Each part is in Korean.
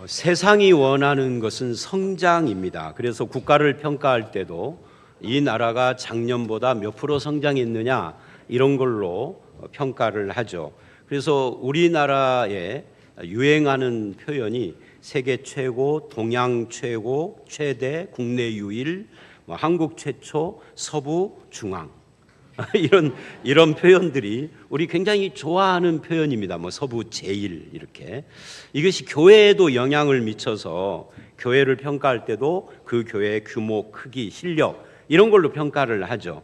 세상이 원하는 것은 성장입니다. 그래서 국가를 평가할 때도 이 나라가 작년보다 몇 프로 성장했느냐 이런 걸로 평가를 하죠. 그래서 우리나라에 유행하는 표현이 세계 최고, 동양 최고, 최대, 국내 유일, 한국 최초, 서부, 중앙 이런 표현들이 우리 굉장히 좋아하는 표현입니다. 서부 제일 이렇게. 이것이 교회에도 영향을 미쳐서 교회를 평가할 때도 그 교회의 규모, 크기, 실력 이런 걸로 평가를 하죠.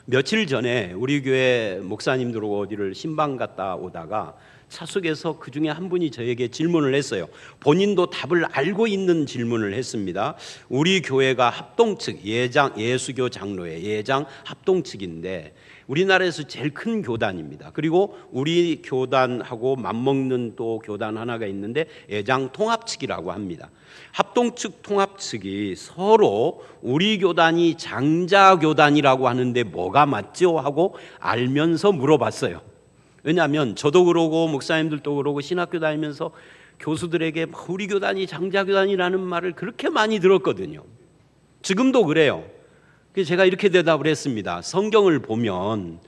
며칠 전에 우리 교회 목사님들하고 어디를 신방 갔다 오다가 차석에서 그 중에 한 분이 저에게 질문을 했어요. 본인도 답을 알고 있는 질문을 했습니다. 우리 교회가 합동측, 예수교 장로회 예장 합동측인데 우리나라에서 제일 큰 교단입니다. 그리고 우리 교단하고 맞먹는 또 교단 하나가 있는데 예장 통합측이라고 합니다. 합동측 통합측이 서로 우리 교단이 장자교단이라고 하는데 뭐가 맞죠? 하고 알면서 물어봤어요. 왜냐하면 저도 그러고 목사님들도 그러고 신학교 다니면서 교수들에게 우리 교단이 장자교단이라는 말을 그렇게 많이 들었거든요. 지금도 그래요. 그래서 제가 이렇게 대답을 했습니다. 성경을 보면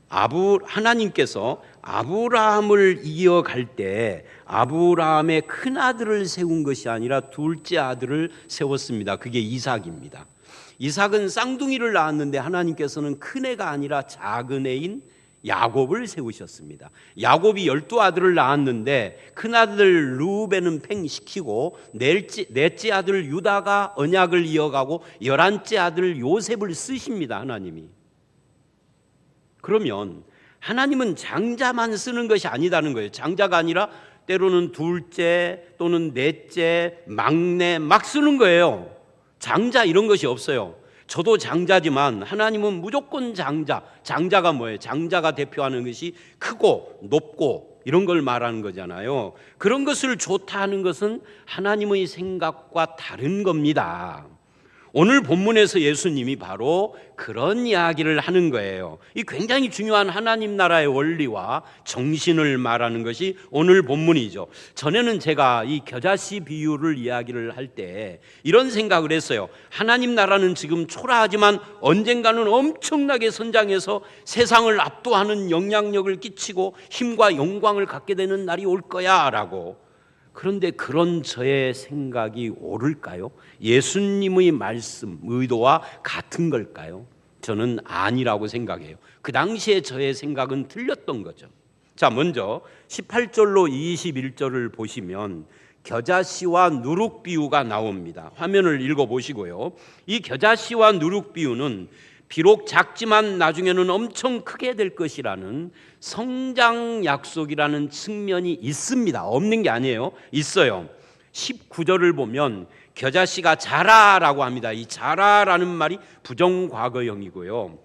하나님께서 아브라함을 이어갈 때 아브라함의 큰 아들을 세운 것이 아니라 둘째 아들을 세웠습니다. 그게 이삭입니다. 이삭은 쌍둥이를 낳았는데 하나님께서는 큰 애가 아니라 작은 애인 야곱을 세우셨습니다. 야곱이 12아들을 낳았는데 큰아들 루벤은 팽시키고 넷째 아들 유다가 언약을 이어가고 11째 아들 요셉을 쓰십니다. 하나님이. 그러면 하나님은 장자만 쓰는 것이 아니다는 거예요. 장자가 아니라 때로는 둘째 또는 넷째, 막내 막 쓰는 거예요. 장자 이런 것이 없어요. 저도 장자지만 하나님은 무조건 장자. 장자가 뭐예요? 장자가 대표하는 것이 크고 높고 이런 걸 말하는 거잖아요. 그런 것을 좋다 하는 것은 하나님의 생각과 다른 겁니다. 오늘 본문에서 예수님이 바로 그런 이야기를 하는 거예요. 이 굉장히 중요한 하나님 나라의 원리와 정신을 말하는 것이 오늘 본문이죠. 전에는 제가 이 겨자씨 비유를 이야기를 할 때 이런 생각을 했어요. 하나님 나라는 지금 초라하지만 언젠가는 엄청나게 선장해서 세상을 압도하는 영향력을 끼치고 힘과 영광을 갖게 되는 날이 올 거야 라고. 그런데 그런 저의 생각이 옳을까요? 예수님의 말씀, 의도와 같은 걸까요? 저는 아니라고 생각해요. 그 당시에 저의 생각은 틀렸던 거죠. 자, 먼저 18절로 21절을 보시면 겨자씨와 누룩 비유가 나옵니다. 화면을 읽어보시고요. 이 겨자씨와 누룩 비유는 비록 작지만 나중에는 엄청 크게 될 것이라는 성장 약속이라는 측면이 있습니다. 없는 게 아니에요. 있어요. 19절을 보면 겨자씨가 자라라고 합니다. 이 자라라는 말이 부정과거형이고요.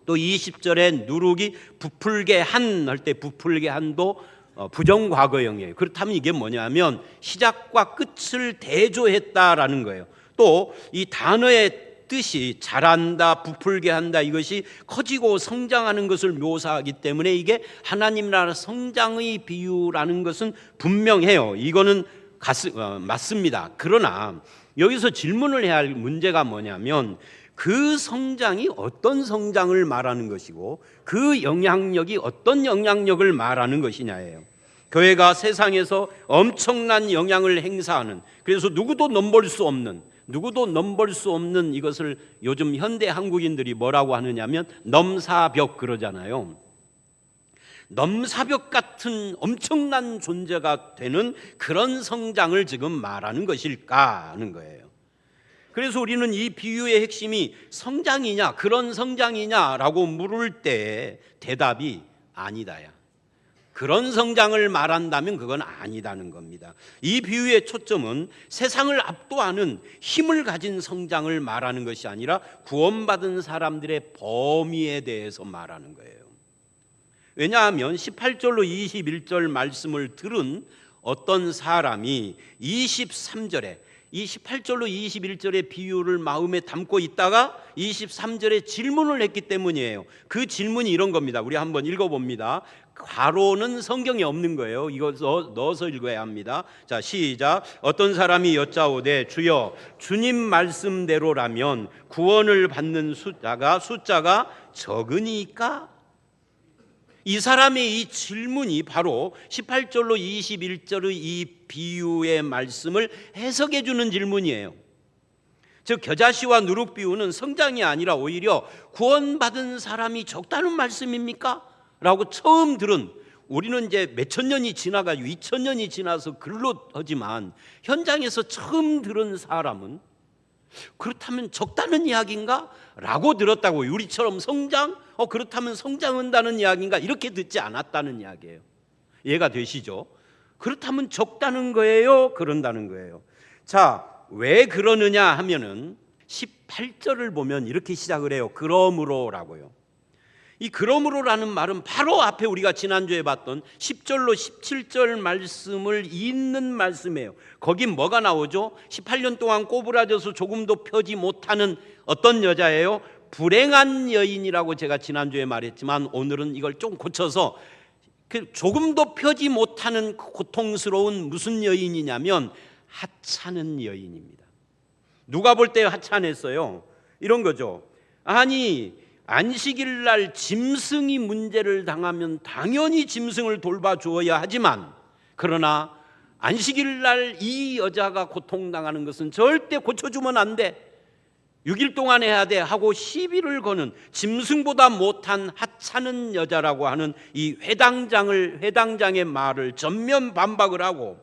또 20절에 누룩이 부풀게 한 할 때 부풀게 한도 부정과거형이에요. 그렇다면 이게 뭐냐면 시작과 끝을 대조했다라는 거예요. 또 이 단어의 뜻이 자란다, 부풀게 한다 이것이 커지고 성장하는 것을 묘사하기 때문에 이게 하나님 나라 성장의 비유라는 것은 분명해요. 이거는 맞습니다. 그러나 여기서 질문을 해야 할 문제가 뭐냐면 그 성장이 어떤 성장을 말하는 것이고 그 영향력이 어떤 영향력을 말하는 것이냐예요. 교회가 세상에서 엄청난 영향을 행사하는, 그래서 누구도 넘볼 수 없는 이것을 요즘 현대 한국인들이 뭐라고 하느냐면 넘사벽 그러잖아요. 넘사벽 같은 엄청난 존재가 되는 그런 성장을 지금 말하는 것일까 하는 거예요. 그래서 우리는 이 비유의 핵심이 성장이냐 그런 성장이냐라고 물을 때 대답이 아니다야. 그런 성장을 말한다면 그건 아니다는 겁니다. 이 비유의 초점은 세상을 압도하는 힘을 가진 성장을 말하는 것이 아니라 구원받은 사람들의 범위에 대해서 말하는 거예요. 왜냐하면 18절로 21절 말씀을 들은 어떤 사람이 23절에 이 18절로 21절의 비유를 마음에 담고 있다가 23절에 질문을 했기 때문이에요. 그 질문이 이런 겁니다. 우리 한번 읽어봅니다. 괄호는 성경에 없는 거예요. 이거 넣어서 읽어야 합니다. 자, 시작. 어떤 사람이 여짜오되 주여 주님 말씀대로라면 구원을 받는 숫자가 적으니까? 이 사람의 이 질문이 바로 18절로 21절의 이 비유의 말씀을 해석해 주는 질문이에요. 즉 겨자씨와 누룩 비유는 성장이 아니라 오히려 구원받은 사람이 적다는 말씀입니까? 라고 처음 들은, 우리는 이제 몇천 년이 지나가지고 2000년이 지나서 글로 하지만 현장에서 처음 들은 사람은 그렇다면 적다는 이야기인가? 라고 들었다고요. 우리처럼 성장? 그렇다면 성장한다는 이야기인가? 이렇게 듣지 않았다는 이야기예요. 이해가 되시죠? 그렇다면 적다는 거예요? 그런다는 거예요. 자, 왜 그러느냐 하면은 18절을 보면 이렇게 시작을 해요. 그러므로라고요. 이 그러므로라는 말은 바로 앞에 우리가 지난주에 봤던 10절로 17절 말씀을 잇는 말씀이에요. 거긴 뭐가 나오죠? 18년 동안 꼬부라져서 조금도 펴지 못하는 어떤 여자예요? 불행한 여인이라고 제가 지난주에 말했지만 오늘은 이걸 좀 고쳐서 조금도 펴지 못하는 고통스러운 무슨 여인이냐면 하찮은 여인입니다. 누가 볼 때 하찮았어요? 이런 거죠. 아니 안식일 날 짐승이 문제를 당하면 당연히 짐승을 돌봐주어야 하지만, 그러나 안식일 날 이 여자가 고통당하는 것은 절대 고쳐주면 안 돼, 6일 동안 해야 돼 하고 시비를 거는 짐승보다 못한 하찮은 여자라고 하는 이 회당장의 말을 전면 반박을 하고,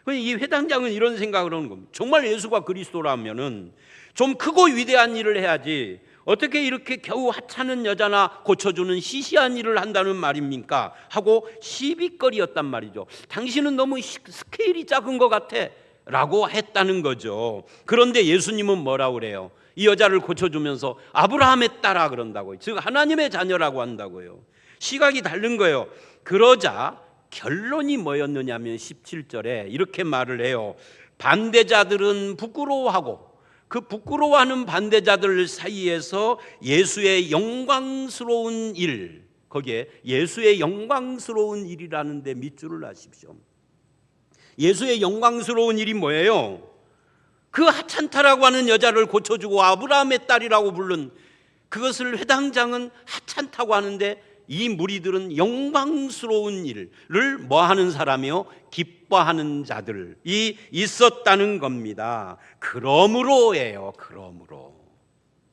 이 회당장은 이런 생각을 하는 겁니다. 정말 예수가 그리스도라면은 좀 크고 위대한 일을 해야지 어떻게 이렇게 겨우 하찮은 여자나 고쳐주는 시시한 일을 한다는 말입니까? 하고 시비거리였단 말이죠. 당신은 너무 스케일이 작은 것 같아 라고 했다는 거죠. 그런데 예수님은 뭐라고 그래요? 이 여자를 고쳐주면서 아브라함의 딸아 그런다고요. 즉 하나님의 자녀라고 한다고요. 시각이 다른 거예요. 그러자 결론이 뭐였느냐면 17절에 이렇게 말을 해요. 반대자들은 부끄러워하고, 그 부끄러워하는 반대자들 사이에서 예수의 영광스러운 일, 거기에 예수의 영광스러운 일이라는 데 밑줄을 하십시오. 예수의 영광스러운 일이 뭐예요? 그 하찮다라고 하는 여자를 고쳐주고 아브라함의 딸이라고 부른 그것을 회당장은 하찮다고 하는데, 이 무리들은 영광스러운 일을 뭐 하는 사람이요? 기뻐하는 자들이 있었다는 겁니다. 그러므로예요. 그러므로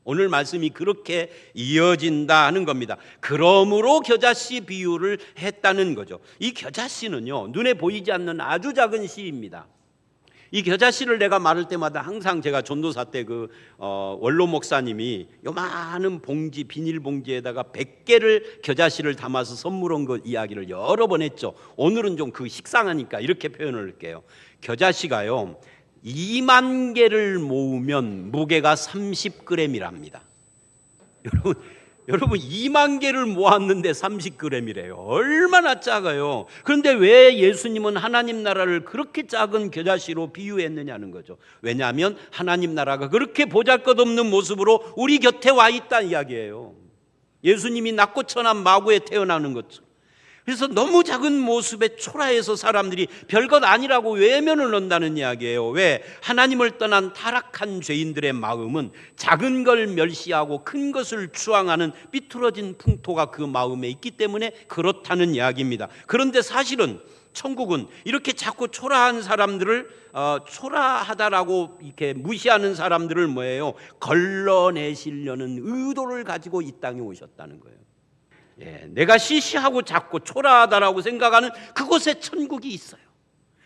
오늘 말씀이 그렇게 이어진다 하는 겁니다. 그러므로 겨자씨 비유를 했다는 거죠. 이 겨자씨는요, 눈에 보이지 않는 아주 작은 씨입니다. 이 겨자씨를 내가 말할 때마다 항상 제가 전도사 때 원로 목사님이 요만한 봉지, 비닐봉지에다가 100개를 겨자씨를 담아서 선물한 것 이야기를 여러 번 했죠. 오늘은 좀 그 식상하니까 이렇게 표현을 할게요. 겨자씨가요 2만 개를 모으면 무게가 30g이랍니다. 여러분 2만 개를 모았는데 30g이래요. 얼마나 작아요. 그런데 왜 예수님은 하나님 나라를 그렇게 작은 겨자씨로 비유했느냐는 거죠. 왜냐하면 하나님 나라가 그렇게 보잘것없는 모습으로 우리 곁에 와 있다는 이야기예요. 예수님이 낮고 천한 마구에 태어나는 것처럼. 그래서 너무 작은 모습에 초라해서 사람들이 별것 아니라고 외면을 한다는 이야기예요. 왜? 하나님을 떠난 타락한 죄인들의 마음은 작은 걸 멸시하고 큰 것을 추앙하는 삐뚤어진 풍토가 그 마음에 있기 때문에 그렇다는 이야기입니다. 그런데 사실은 천국은 이렇게 자꾸 초라한 사람들을 초라하다라고 이렇게 무시하는 사람들을 뭐예요? 걸러내시려는 의도를 가지고 이 땅에 오셨다는 거예요. 내가 시시하고 작고 초라하다라고 생각하는 그곳에 천국이 있어요.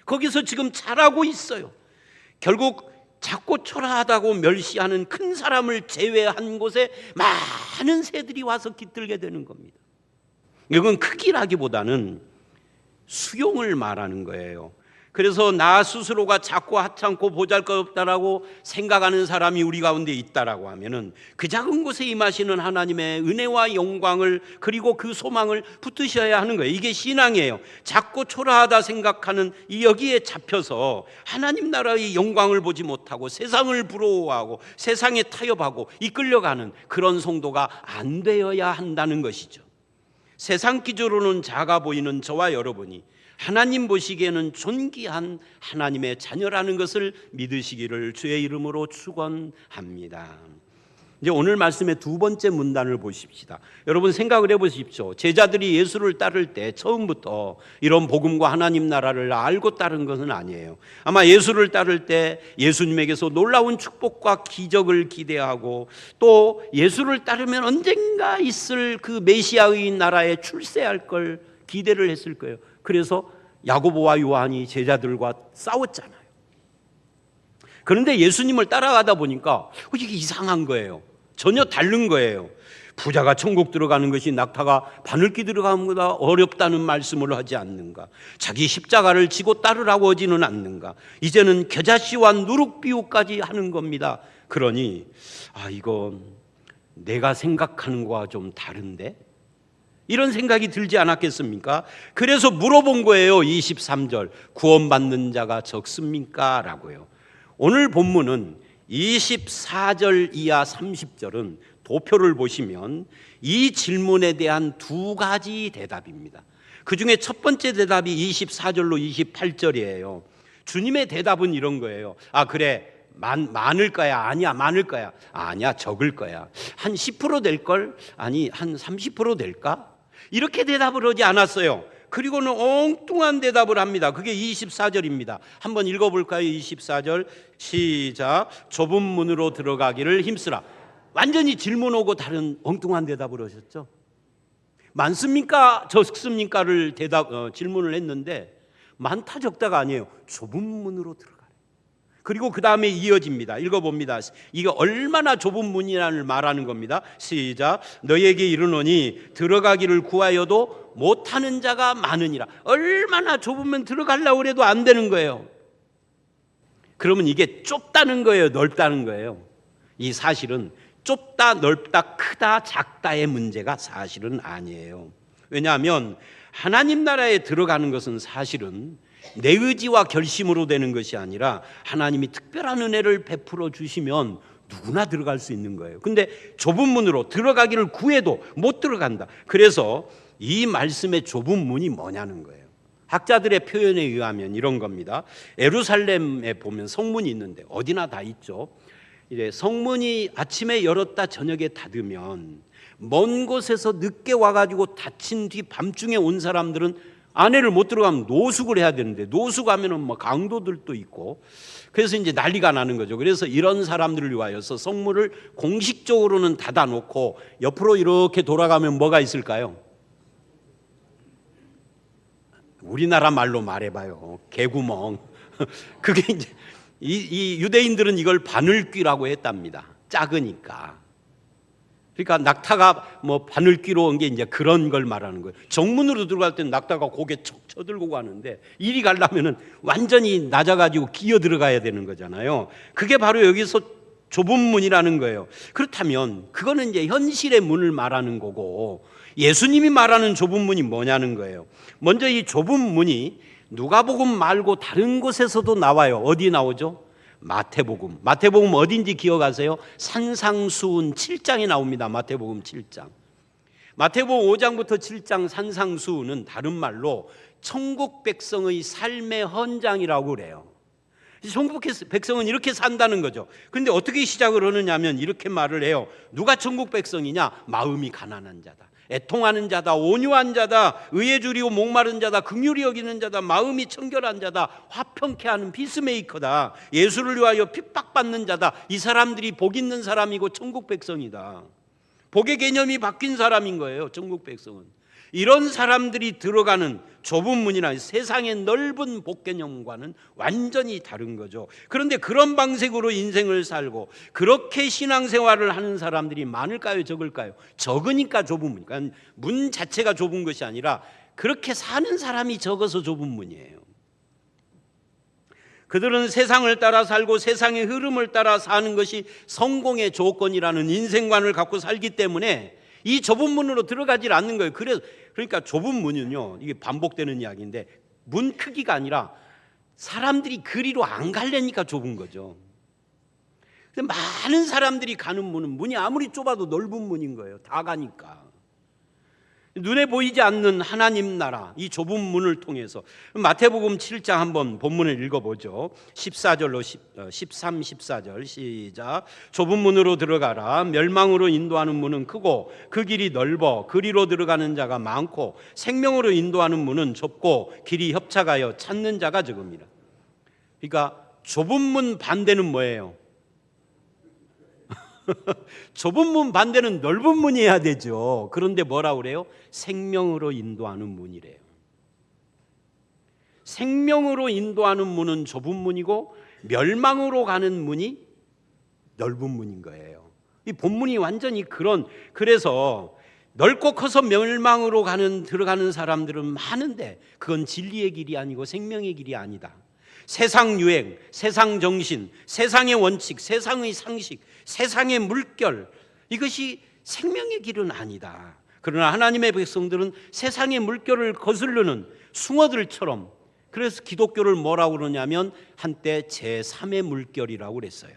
거기서 지금 자라고 있어요. 결국 작고 초라하다고 멸시하는 큰 사람을 제외한 곳에 많은 새들이 와서 깃들게 되는 겁니다. 이건 크기라기보다는 수용을 말하는 거예요. 그래서 나 스스로가 작고 하찮고 보잘것없다라고 생각하는 사람이 우리 가운데 있다라고 하면은 그 작은 곳에 임하시는 하나님의 은혜와 영광을 그리고 그 소망을 붙드셔야 하는 거예요. 이게 신앙이에요. 작고 초라하다 생각하는 이 여기에 잡혀서 하나님 나라의 영광을 보지 못하고 세상을 부러워하고 세상에 타협하고 이끌려가는 그런 성도가 안 되어야 한다는 것이죠. 세상 기준으로는 작아 보이는 저와 여러분이 하나님 보시기에는 존귀한 하나님의 자녀라는 것을 믿으시기를 주의 이름으로 축원합니다. 이제 오늘 말씀의 두 번째 문단을 보십시다. 여러분 생각을 해보십시오. 제자들이 예수를 따를 때 처음부터 이런 복음과 하나님 나라를 알고 따른 것은 아니에요. 아마 예수를 따를 때 예수님에게서 놀라운 축복과 기적을 기대하고 또 예수를 따르면 언젠가 있을 그 메시아의 나라에 출세할 걸 기대를 했을 거예요. 그래서 야고보와 요한이 제자들과 싸웠잖아요. 그런데 예수님을 따라가다 보니까 이게 이상한 거예요. 전혀 다른 거예요. 부자가 천국 들어가는 것이 낙타가 바늘기 들어가는 것보다 어렵다는 말씀을 하지 않는가? 자기 십자가를 지고 따르라고 하지는 않는가? 이제는 겨자씨와 누룩비유까지 하는 겁니다. 그러니 이건 내가 생각하는 거와 좀 다른데? 이런 생각이 들지 않았겠습니까? 그래서 물어본 거예요. 23절 구원받는 자가 적습니까? 라고요. 오늘 본문은 24절 이하 30절은 도표를 보시면 이 질문에 대한 두 가지 대답입니다. 그 중에 첫 번째 대답이 24절로 28절이에요. 주님의 대답은 이런 거예요. 그래 많을 거야? 아니야. 많을 거야? 아니야. 적을 거야. 한 10% 될걸? 아니 한 30% 될까? 이렇게 대답을 하지 않았어요. 그리고는 엉뚱한 대답을 합니다. 그게 24절입니다. 한번 읽어볼까요? 24절 시작. 좁은 문으로 들어가기를 힘쓰라. 완전히 질문하고 다른 엉뚱한 대답을 하셨죠. 많습니까? 적습니까를 질문을 했는데 많다 적다가 아니에요. 좁은 문으로 들어가라. 그리고 그 다음에 이어집니다. 읽어봅니다. 이게 얼마나 좁은 문이라는 말하는 겁니다. 시작. 너에게 이르노니 들어가기를 구하여도 못하는 자가 많으니라. 얼마나 좁으면 들어가려고 해도 안 되는 거예요. 그러면 이게 좁다는 거예요, 넓다는 거예요? 이 사실은 좁다, 넓다, 크다, 작다의 문제가 사실은 아니에요. 왜냐하면 하나님 나라에 들어가는 것은 사실은 내 의지와 결심으로 되는 것이 아니라 하나님이 특별한 은혜를 베풀어 주시면 누구나 들어갈 수 있는 거예요. 근데 좁은 문으로 들어가기를 구해도 못 들어간다. 그래서 이 말씀의 좁은 문이 뭐냐는 거예요. 학자들의 표현에 의하면 이런 겁니다. 예루살렘에 보면 성문이 있는데 어디나 다 있죠. 이제 성문이 아침에 열었다 저녁에 닫으면 먼 곳에서 늦게 와가지고 닫힌 뒤 밤중에 온 사람들은 안에를 못 들어가면 노숙을 해야 되는데 노숙하면은 강도들도 있고 그래서 이제 난리가 나는 거죠. 그래서 이런 사람들을 위하여서 성문을 공식적으로는 닫아놓고 옆으로 이렇게 돌아가면 뭐가 있을까요? 우리나라 말로 말해봐요. 개구멍. 그게 이제 이 유대인들은 이걸 바늘귀라고 했답니다. 작으니까. 그러니까 낙타가 바늘귀로 온 게 이제 그런 걸 말하는 거예요. 정문으로 들어갈 때는 낙타가 고개 척 쳐들고 가는데 이리 가려면은 완전히 낮아가지고 기어 들어가야 되는 거잖아요. 그게 바로 여기서 좁은 문이라는 거예요. 그렇다면 그거는 이제 현실의 문을 말하는 거고 예수님이 말하는 좁은 문이 뭐냐는 거예요. 먼저 이 좁은 문이 누가복음 말고 다른 곳에서도 나와요. 어디 나오죠? 마태복음. 마태복음 어딘지 기억하세요? 산상수훈 7장에 나옵니다. 마태복음 7장. 마태복음 5장부터 7장 산상수훈은 다른 말로 천국 백성의 삶의 헌장이라고 그래요. 천국 백성은 이렇게 산다는 거죠. 그런데 어떻게 시작을 하느냐면 이렇게 말을 해요. 누가 천국 백성이냐? 마음이 가난한 자다, 애통하는 자다, 온유한 자다, 의에 주리고 목마른 자다, 긍휼히 여기는 자다, 마음이 청결한 자다, 화평케 하는 피스메이커다, 예수를 위하여 핍박받는 자다. 이 사람들이 복 있는 사람이고 천국 백성이다. 복의 개념이 바뀐 사람인 거예요. 천국 백성은 이런 사람들이 들어가는 좁은 문이나 세상의 넓은 복 개념과는 완전히 다른 거죠. 그런데 그런 방식으로 인생을 살고 그렇게 신앙생활을 하는 사람들이 많을까요? 적을까요? 적으니까 좁은 문. 그러니까 문 자체가 좁은 것이 아니라 그렇게 사는 사람이 적어서 좁은 문이에요. 그들은 세상을 따라 살고 세상의 흐름을 따라 사는 것이 성공의 조건이라는 인생관을 갖고 살기 때문에 이 좁은 문으로 들어가질 않는 거예요. 그러니까 좁은 문은요, 이게 반복되는 이야기인데 문 크기가 아니라 사람들이 그리로 안 가려니까 좁은 거죠. 많은 사람들이 가는 문이 아무리 좁아도 넓은 문인 거예요. 다 가니까. 눈에 보이지 않는 하나님 나라, 이 좁은 문을 통해서 마태복음 7장 한번 본문을 읽어보죠. 14절로 13, 14절 시작. 좁은 문으로 들어가라. 멸망으로 인도하는 문은 크고 그 길이 넓어 그리로 들어가는 자가 많고 생명으로 인도하는 문은 좁고 길이 협착하여 찾는 자가 적음이라. 그러니까 좁은 문 반대는 뭐예요? 좁은 문 반대는 넓은 문이어야 되죠. 그런데 뭐라고 그래요? 생명으로 인도하는 문이래요. 생명으로 인도하는 문은 좁은 문이고 멸망으로 가는 문이 넓은 문인 거예요. 이 본문이 완전히 그래서 넓고 커서 멸망으로 들어가는 사람들은 많은데 그건 진리의 길이 아니고 생명의 길이 아니다. 세상 유행, 세상 정신, 세상의 원칙, 세상의 상식, 세상의 물결, 이것이 생명의 길은 아니다. 그러나 하나님의 백성들은 세상의 물결을 거스르는 숭어들처럼, 그래서 기독교를 뭐라고 그러냐면 한때 제3의 물결이라고 그랬어요.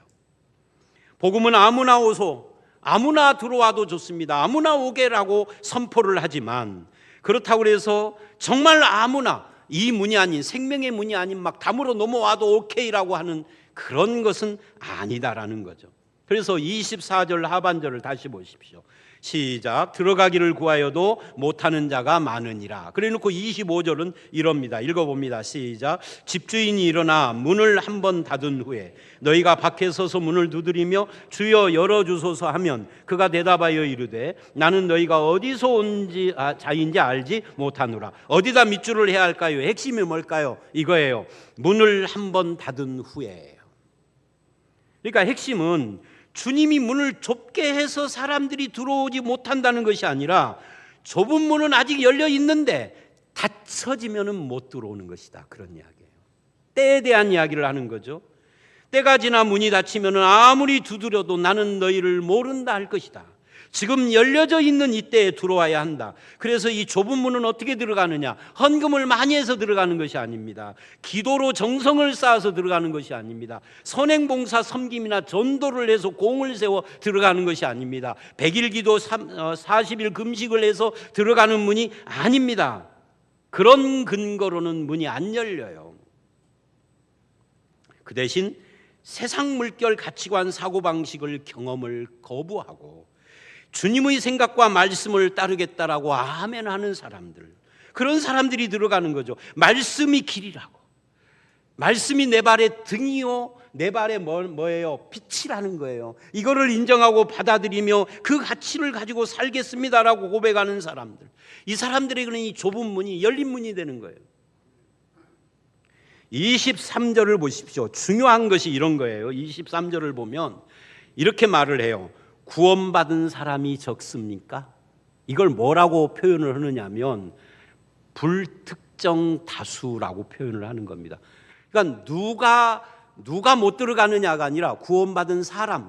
복음은 아무나 오소, 아무나 들어와도 좋습니다. 아무나 오게라고 선포를 하지만 그렇다고 해서 정말 아무나 이 문이 아닌, 생명의 문이 아닌 막 담으로 넘어와도 오케이라고 하는 그런 것은 아니다라는 거죠. 그래서 24절 하반절을 다시 보십시오. 시작. 들어가기를 구하여도 못하는 자가 많으니라. 그래놓고 25절은 이럽니다. 읽어봅니다. 시작. 집주인이 일어나 문을 한번 닫은 후에 너희가 밖에 서서 문을 두드리며 주여 열어주소서 하면 그가 대답하여 이르되 나는 너희가 어디서 온 자인지 알지 못하노라. 어디다 밑줄을 해야 할까요? 핵심이 뭘까요? 이거예요. 문을 한번 닫은 후에. 그러니까 핵심은 주님이 문을 좁게 해서 사람들이 들어오지 못한다는 것이 아니라 좁은 문은 아직 열려 있는데 닫혀지면은 못 들어오는 것이다. 그런 이야기예요. 때에 대한 이야기를 하는 거죠. 때가 지나 문이 닫히면은 아무리 두드려도 나는 너희를 모른다 할 것이다. 지금 열려져 있는 이때에 들어와야 한다. 그래서 이 좁은 문은 어떻게 들어가느냐? 헌금을 많이 해서 들어가는 것이 아닙니다. 기도로 정성을 쌓아서 들어가는 것이 아닙니다. 선행봉사 섬김이나 전도를 해서 공을 세워 들어가는 것이 아닙니다. 100일 기도 40일 금식을 해서 들어가는 문이 아닙니다. 그런 근거로는 문이 안 열려요. 그 대신 세상 물결 가치관 사고방식을 경험을 거부하고 주님의 생각과 말씀을 따르겠다라고 아멘 하는 사람들, 그런 사람들이 들어가는 거죠. 말씀이 길이라고, 말씀이 내 발의 등이요 내 발의 뭐예요? 빛이라는 거예요. 이거를 인정하고 받아들이며 그 가치를 가지고 살겠습니다라고 고백하는 사람들, 이 사람들에게는 이 좁은 문이 열린 문이 되는 거예요. 23절을 보십시오. 중요한 것이 이런 거예요. 23절을 보면 이렇게 말을 해요. 구원받은 사람이 적습니까? 이걸 뭐라고 표현을 하느냐면 불특정 다수라고 표현을 하는 겁니다. 그러니까 누가 못 들어가느냐가 아니라 구원받은 사람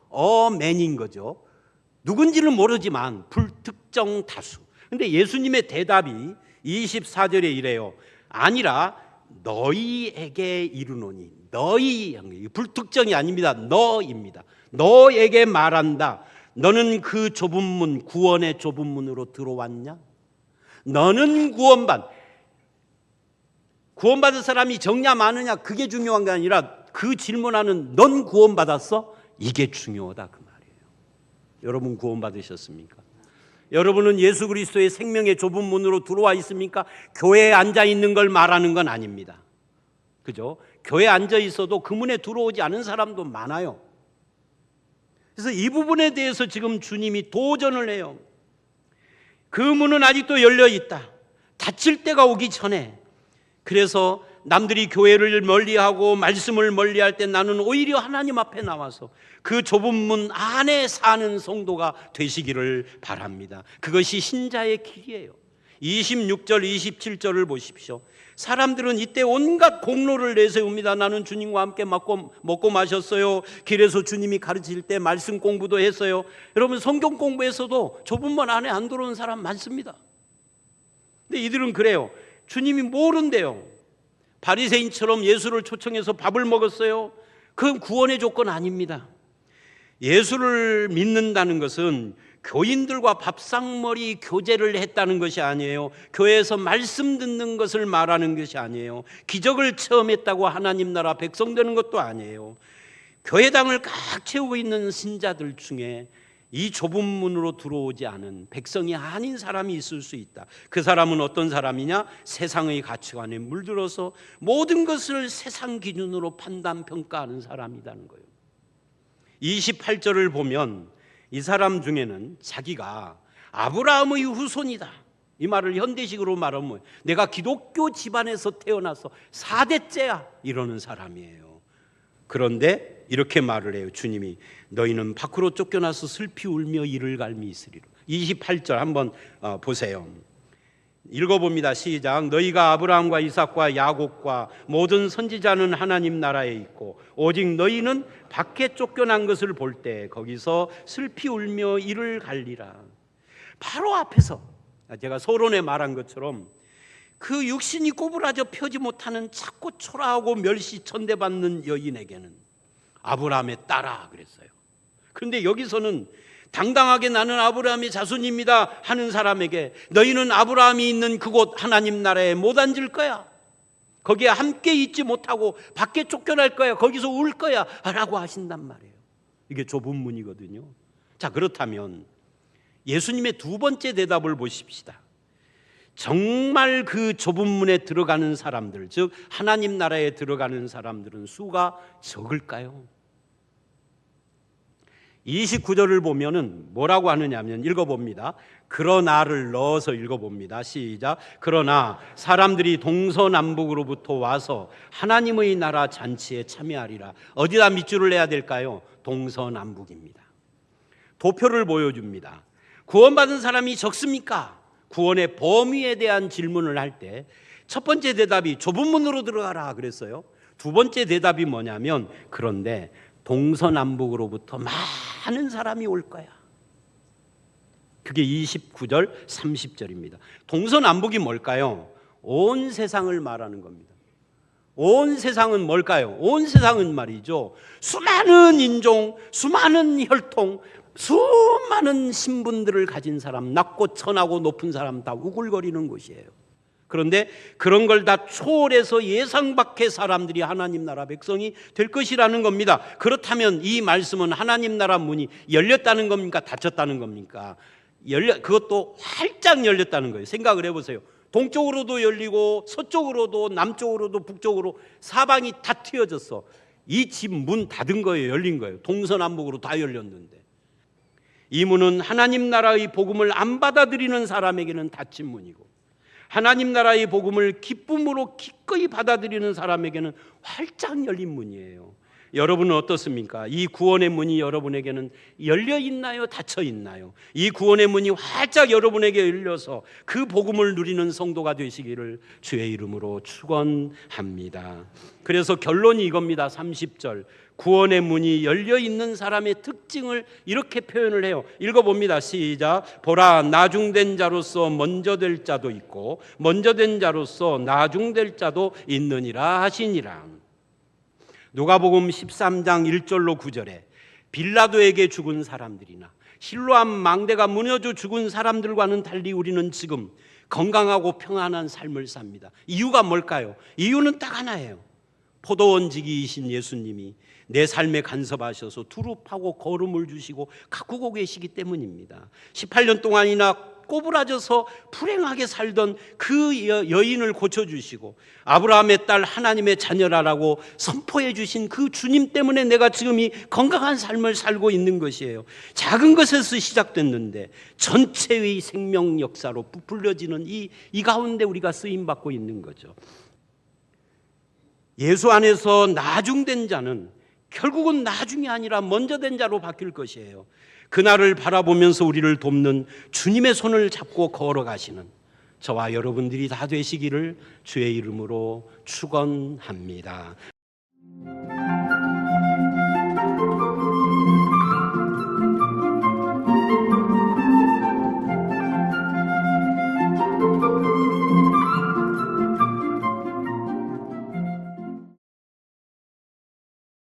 어맨인 거죠. 누군지는 모르지만 불특정 다수. 근데 예수님의 대답이 24절에 이래요. 아니라 너희에게 이르노니. 너희, 불특정이 아닙니다. 너입니다. 너에게 말한다. 너는 그 좁은 문, 구원의 좁은 문으로 들어왔냐? 너는 구원받은 사람이 적냐 많으냐 그게 중요한 게 아니라 그 질문하는 넌 구원받았어? 이게 중요하다 그 말이에요. 여러분 구원받으셨습니까? 여러분은 예수 그리스도의 생명의 좁은 문으로 들어와 있습니까? 교회에 앉아 있는 걸 말하는 건 아닙니다. 그죠? 교회에 앉아 있어도 그 문에 들어오지 않은 사람도 많아요. 그래서 이 부분에 대해서 지금 주님이 도전을 해요. 그 문은 아직도 열려 있다. 닫힐 때가 오기 전에. 그래서 남들이 교회를 멀리하고 말씀을 멀리할 때 나는 오히려 하나님 앞에 나와서 그 좁은 문 안에 사는 성도가 되시기를 바랍니다. 그것이 신자의 길이에요. 26절 27절을 보십시오. 사람들은 이때 온갖 공로를 내세웁니다. 나는 주님과 함께 먹고 마셨어요. 길에서 주님이 가르칠 때 말씀 공부도 했어요. 여러분, 성경 공부에서도 좁은 문 안에 안 들어오는 사람 많습니다. 근데 이들은 그래요. 주님이 모른대요. 바리새인처럼 예수를 초청해서 밥을 먹었어요. 그건 구원의 조건 아닙니다. 예수를 믿는다는 것은 교인들과 밥상머리 교제를 했다는 것이 아니에요. 교회에서 말씀 듣는 것을 말하는 것이 아니에요. 기적을 체험했다고 하나님 나라 백성 되는 것도 아니에요. 교회당을 꽉 채우고 있는 신자들 중에 이 좁은 문으로 들어오지 않은 백성이 아닌 사람이 있을 수 있다. 그 사람은 어떤 사람이냐? 세상의 가치관에 물들어서 모든 것을 세상 기준으로 판단 평가하는 사람이라는 거예요. 28절을 보면 이 사람 중에는 자기가 아브라함의 후손이다, 이 말을 현대식으로 말하면 뭐예요? 내가 기독교 집안에서 태어나서 4대째야, 이러는 사람이에요. 그런데 이렇게 말을 해요. 주님이 너희는 밖으로 쫓겨나서 슬피 울며 이를 갈미 있으리라. 28절 한번 보세요. 읽어봅니다. 시작. 너희가 아브라함과 이삭과 야곱과 모든 선지자는 하나님 나라에 있고 오직 너희는 밖에 쫓겨난 것을 볼 때 거기서 슬피 울며 이를 갈리라. 바로 앞에서 제가 서론에 말한 것처럼 그 육신이 꼬부라져 펴지 못하는 작고 초라하고 멸시 천대받는 여인에게는 아브라함의 딸아 그랬어요. 그런데 여기서는 당당하게 나는 아브라함의 자손입니다 하는 사람에게 너희는 아브라함이 있는 그곳 하나님 나라에 못 앉을 거야, 거기에 함께 있지 못하고 밖에 쫓겨날 거야, 거기서 울 거야 라고 하신단 말이에요. 이게 좁은 문이거든요. 자, 그렇다면 예수님의 두 번째 대답을 보십시다. 정말 그 좁은 문에 들어가는 사람들, 즉 하나님 나라에 들어가는 사람들은 수가 적을까요? 29절을 보면은 뭐라고 하느냐면, 읽어봅니다. 그러나를 넣어서 읽어봅니다. 시작. 그러나 사람들이 동서남북으로부터 와서 하나님의 나라 잔치에 참여하리라. 어디다 밑줄을 내야 될까요? 동서남북입니다. 도표를 보여줍니다. 구원받은 사람이 적습니까? 구원의 범위에 대한 질문을 할 때 첫 번째 대답이 좁은 문으로 들어가라 그랬어요. 두 번째 대답이 뭐냐면, 그런데 동서남북으로부터 많은 사람이 올 거야. 그게 29절 30절입니다. 동서남북이 뭘까요? 온 세상을 말하는 겁니다. 온 세상은 뭘까요? 온 세상은 말이죠, 수많은 인종, 수많은 혈통, 수많은 신분들을 가진 사람, 낮고 천하고 높은 사람 다 우글거리는 곳이에요. 그런데 그런 걸 다 초월해서 예상 밖의 사람들이 하나님 나라 백성이 될 것이라는 겁니다. 그렇다면 이 말씀은 하나님 나라 문이 열렸다는 겁니까? 닫혔다는 겁니까? 그것도 활짝 열렸다는 거예요. 생각을 해보세요. 동쪽으로도 열리고 서쪽으로도 남쪽으로도 북쪽으로 사방이 다 트여졌어. 이 집 문 닫은 거예요? 열린 거예요? 동서남북으로 다 열렸는데, 이 문은 하나님 나라의 복음을 안 받아들이는 사람에게는 닫힌 문이고, 하나님 나라의 복음을 기쁨으로 기꺼이 받아들이는 사람에게는 활짝 열린 문이에요. 여러분은 어떻습니까? 이 구원의 문이 여러분에게는 열려 있나요? 닫혀 있나요? 이 구원의 문이 활짝 여러분에게 열려서 그 복음을 누리는 성도가 되시기를 주의 이름으로 축원합니다. 그래서 결론이 이겁니다. 30절. 구원의 문이 열려 있는 사람의 특징을 이렇게 표현을 해요. 읽어봅니다. 시작. 보라, 나중된 자로서 먼저 될 자도 있고 먼저 된 자로서 나중될 자도 있느니라 하시니라. 누가복음 13장 1절로 9절에 빌라도에게 죽은 사람들이나 실로암 망대가 무너져 죽은 사람들과는 달리 우리는 지금 건강하고 평안한 삶을 삽니다. 이유가 뭘까요? 이유는 딱 하나예요. 포도원지기이신 예수님이 내 삶에 간섭하셔서 두릅하고 거름을 주시고 가꾸고 계시기 때문입니다. 18년 동안이나 꼬부라져서 불행하게 살던 그 여인을 고쳐주시고 아브라함의 딸 하나님의 자녀라라고 선포해 주신 그 주님 때문에 내가 지금 이 건강한 삶을 살고 있는 것이에요. 작은 것에서 시작됐는데 전체의 생명 역사로 부풀려지는 이 가운데 우리가 쓰임받고 있는 거죠. 예수 안에서 나중된 자는 결국은 나중이 아니라 먼저 된 자로 바뀔 것이에요. 그날을 바라보면서 우리를 돕는 주님의 손을 잡고 걸어가시는 저와 여러분들이 다 되시기를 주의 이름으로 축원합니다.